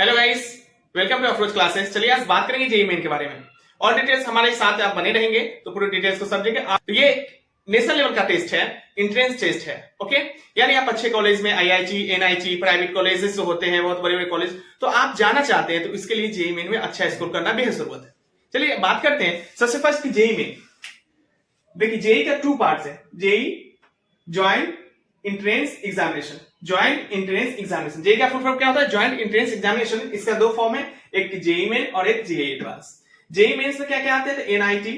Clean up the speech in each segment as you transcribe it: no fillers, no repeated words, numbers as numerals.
Hello guys, welcome to Approach Classes. चलिए आज बात करेंगे जेईई मेन के बारे में और डिटेल्स हमारे साथ आप बने रहेंगे तो पूरे डिटेल्स को समझेंगे। तो ये नेशनल लेवल का टेस्ट है, इंट्रेंस टेस्ट है। ओके, यानी आप अच्छे कॉलेज में आईआईटी, एनआईटी, प्राइवेट कॉलेजेस जो होते हैं, बहुत बड़े बड़े कॉलेज, तो आप जाना चाहते हैं तो इसके लिए जेईई मेन में अच्छा स्कोर करना बेहद जरूरत है। चलिए बात करते हैं सबसे फर्स्ट की जेईई मेन। देखिए जेईई का 2 पार्ट्स है, JEE joint entrance examination. Joint entrance examination, JEE का फुल फॉर्म क्या होता है? Joint entrance examination. इसका 2 फॉर्म है, एक जेईई मेन और एक जेईई एडवांस। जेईई मेन से क्या क्या आते हैं? NIT,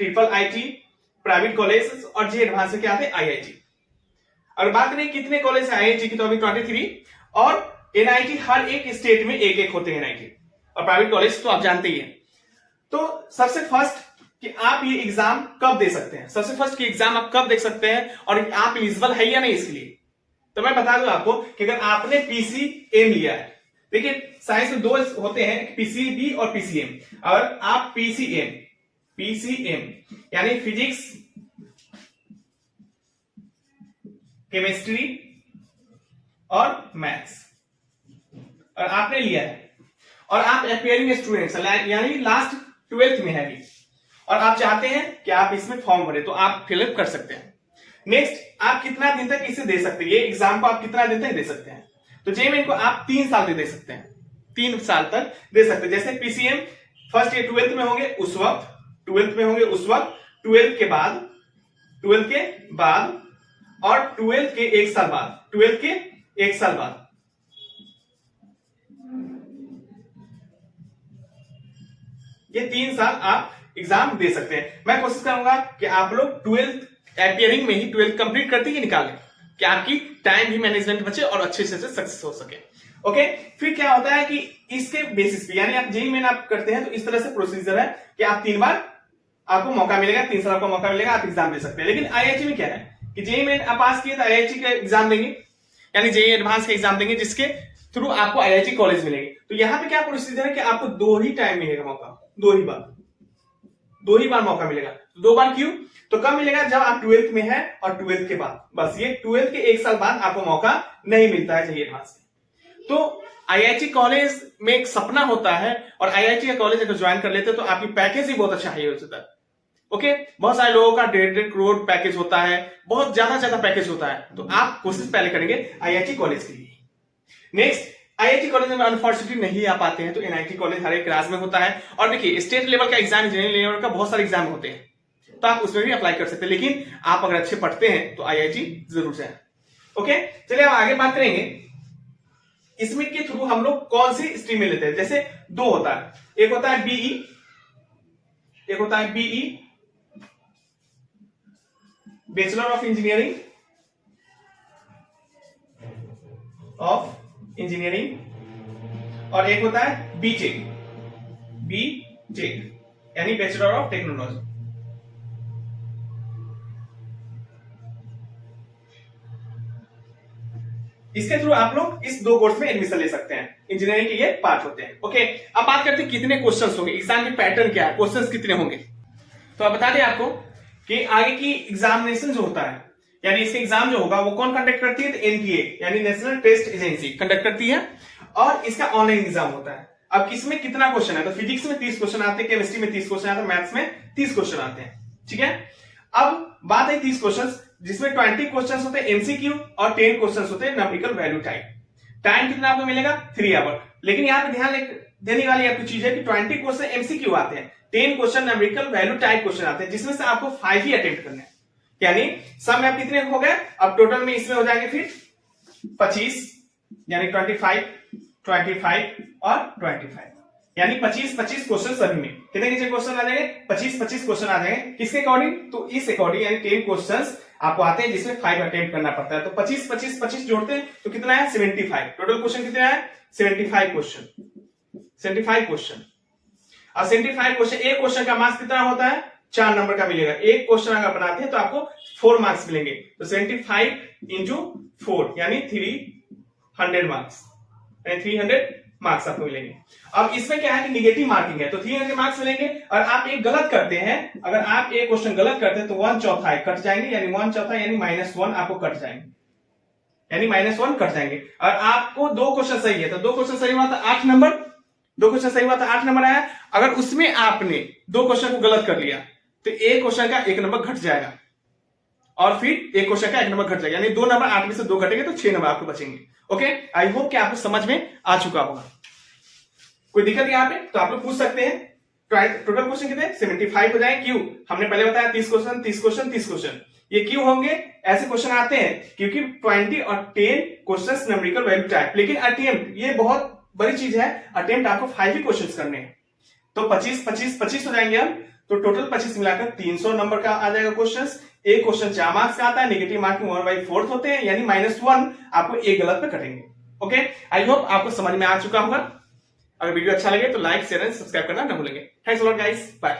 triple IT, private college, और जेईई एडवांस से क्या आते हैं? आईआईटी। अगर बात करें कितने कॉलेज है आईआईटी की, तो अभी 23, और एनआईटी हर एक स्टेट में एक एक होते हैं एनआईटी, और प्राइवेट कॉलेज तो आप जानते ही हैं। तो सबसे फर्स्ट कि आप ये एग्जाम कब दे सकते हैं, सबसे फर्स्ट की एग्जाम आप कब दे सकते हैं और आप एलिजिबल है या नहीं इसके लिए, तो मैं बता दूं आपको कि अगर आपने पीसीएम लिया है, देखिए साइंस में 2 होते हैं, पीसीबी और पीसीएम। अगर आप पीसीएम यानी फिजिक्स, केमिस्ट्री और मैथ्स, और आपने लिया है और आप एपियरिंग स्टूडेंट्स यानी लास्ट 12th में है अभी, और आप चाहते हैं कि आप इसमें फॉर्म भरें, तो आप फिलअप कर सकते हैं। नेक्स्ट, आप कितना दिन तक इसे दे सकते हैं, ये एग्जाम को आप कितना दिन तक दे सकते हैं? तो जेईई मेन को आप 3 साल तक दे सकते हैं, 3 साल तक दे सकते हैं। जैसे पीसीएम फर्स्ट ईयर 12th में होंगे उस वक्त, 12th में होंगे उस वक्त, 12th के बाद और 12th के 1 साल बाद, 12th के 1 साल बाद। ये 3 साल आप एग्जाम दे सकते हैं। मैं कोशिश करूंगा कि आप लोग 12th एपियरिंग में ही 12th कंप्लीट करते ही निकालें, कि आपकी टाइम भी मैनेजमेंट बचे और अच्छे से सक्सेस हो सके। ओके, फिर क्या होता है कि इसके बेसिस पे, यानी आप जेईई मेन आप करते हैं तो इस तरह से प्रोसीजर है कि आप 3 बार आपको मौका मिलेगा, 3 साल आपको मौका मिलेगा, आप एग्जाम दे सकते हैं। लेकिन आईआईटी में क्या है कि जेईई मेन आप पास किए तो आईआईटी का एग्जाम देंगे, यानी जेईई एडवांस का एग्जाम देंगे, जिसके थ्रू आपको आईआईटी कॉलेज मिलेगी। तो यहां पे क्या प्रोसीजर है कि आपको 2 ही टाइम मिलेगा मौका, 2 ही बार मौका मिलेगा। 2 बार क्यों? तो कब मिलेगा? जब आप 12th में है और 12th के बाद, बस ये 12th के 1 साल बाद आपको मौका नहीं मिलता है जेईई एडवांस में। तो आईआईटी कॉलेज में एक सपना होता है, और आईआईटी का कॉलेज अगर ज्वाइन कर लेते तो आपकी पैकेज ही बहुत अच्छा हाई हो जाता है। ओके, बहुत सारे लोगों का 1.5 करोड़ पैकेज होता है, बहुत ज्यादा पैकेज होता है, तो आप कोशिश पहले करेंगे आईआईटी कॉलेज के लिए। नेक्स्ट, आईआईटी कॉलेज में अनफॉर्चुनेटली नहीं आ पाते हैं तो एनआईटी कॉलेज हर एक राज्य में होता है। और देखिए स्टेट लेवल का एग्जाम, इंजीनियरिंग लेवल का बहुत सारे एग्जाम होते हैं, तो आप उसमें भी अप्लाई कर सकते हैं। लेकिन आप अगर अच्छे पढ़ते हैं तो आईआईटी जरूर जाए। ओके, चलिए अब आगे बात करेंगे इसमें के थ्रू हम लोग कौन सी स्ट्रीम में लेते हैं। जैसे 2 होता है, एक होता है बीई, बैचलर ऑफ इंजीनियरिंग और एक होता है बीटेक यानी बैचलर ऑफ टेक्नोलॉजी। इसके थ्रू आप लोग इस 2 कोर्स में एडमिशन ले सकते हैं, इंजीनियरिंग के ये पार्ट होते हैं। ओके, अब बात करते हैं कितने क्वेश्चंस होंगे, एग्जाम की पैटर्न क्या है, क्वेश्चंस कितने होंगे। तो अब बता दें आपको कि आगे की एग्जामिनेशन जो होता है, यानी इसके एग्जाम जो होगा वो कौन कंडक्ट करती है? तो एनटीए यानी नेशनल टेस्ट एजेंसी कंडक्ट करती है, और इसका ऑनलाइन एग्जाम होता है। अब किसमें कितना क्वेश्चन है? तो फिजिक्स में 30 क्वेश्चन आते हैं, केमिस्ट्री में 30 क्वेश्चन आते हैं, मैथ्स में 30 क्वेश्चन आते हैं। ठीक है, अब बात है 30 क्वेश्चन, जिसमें 20 क्वेश्चन होते हैं एमसीक्यू और 10 क्वेश्चन होते हैं न्यूमेरिकल वैल्यू टाइप। टाइम कितना आपको मिलेगा? 3 आवर। लेकिन यहां पर ध्यान देने वाली आपकी चीज है कि 20 क्वेश्चन एमसीक्यू आते हैं, 10 question numerical value type question आते हैं, जिसमें से आपको 5 ही अटेम्प्ट करने हैं। यानी सब में आप कितने हो गए? अब टोटल में इसमें हो जाएंगे फिर 25, यानी 25 और 25, यानी 25 क्वेश्चन सभी में। कितने क्वेश्चन आ जाएंगे? 25 क्वेश्चन आ जाएंगे। किसके अकॉर्डिंग? तो इस अकॉर्डिंग, यानी 10 क्वेश्चन आपको आते हैं जिसमें 5 अटेम्प्ट करना पड़ता है। तो 25 जोड़ते हैं तो कितना है? 75। टोटल क्वेश्चन कितना है? 75 क्वेश्चन। अब 75 क्वेश्चन, एक क्वेश्चन का मार्क्स कितना होता है? 4 नंबर का मिलेगा। एक क्वेश्चन अगर बनाते हैं तो आपको 4 मार्क्स मिलेंगे। तो 75 इंटू 4 यानी 300 मार्क्स, यानी 300 मार्क्स आपको मिलेंगे। अब इसमें क्या है कि निगेटिव मार्किंग है, तो 300 मार्क्स मिलेंगे। और आप एक गलत करते हैं, अगर आप एक क्वेश्चन गलत करते हैं तो 1/4 कट जाएंगे, यानी 1/4 यानी -1 आपको कट जाएंगे। यानी -1 कट जाएंगे। और आपको 2 क्वेश्चन सही है तो 2 क्वेश्चन सही हुआ था 8 नंबर, 2 क्वेश्चन सही हुआ था 8 नंबर आया। अगर उसमें आपने 2 क्वेश्चन को गलत कर लिया तो एक क्वेश्चन का 1 नंबर घट जाएगा और फिर एक क्वेश्चन का 1 नंबर घट जाएगा, यानी 2 नंबर 8 में से 2 घटेंगे तो 6 नंबर आपको बचेंगे। ओके, आई होप कि आपको समझ में आ चुका होगा। कोई दिक्कत यहाँ पे तो आप लोग पूछ सकते हैं। टोटल क्वेश्चन कितने 75 हो जाए। क्यों? हमने पहले बताया 30 क्वेश्चन 30 क्वेश्चन 30 क्वेश्चन। ये क्यों होंगे? ऐसे क्वेश्चन आते हैं क्योंकि 20 और 10 क्वेश्चन न्यूमेरिकल वैल्यू टाइप, लेकिन अटेम्प्ट ये बहुत बड़ी चीज है। अटेम्प्ट आपको 5 ही क्वेश्चन करने हैं तो 25 25 25 हो जाएंगे हम, तो टोटल 25 मिलाकर 300 नंबर का आ जाएगा क्वेश्चन। एक क्वेश्चन 4 मार्क्स का आता है, नेगेटिव मार्किंग 1/4 होते हैं, यानी -1 आपको एक गलत पे कटेंगे। ओके, आई होप आपको समझ में आ चुका होगा। अगर वीडियो अच्छा लगे तो लाइक शेयर एंड सब्सक्राइब करना न भूलेंगे। Thanks a lot guys, bye.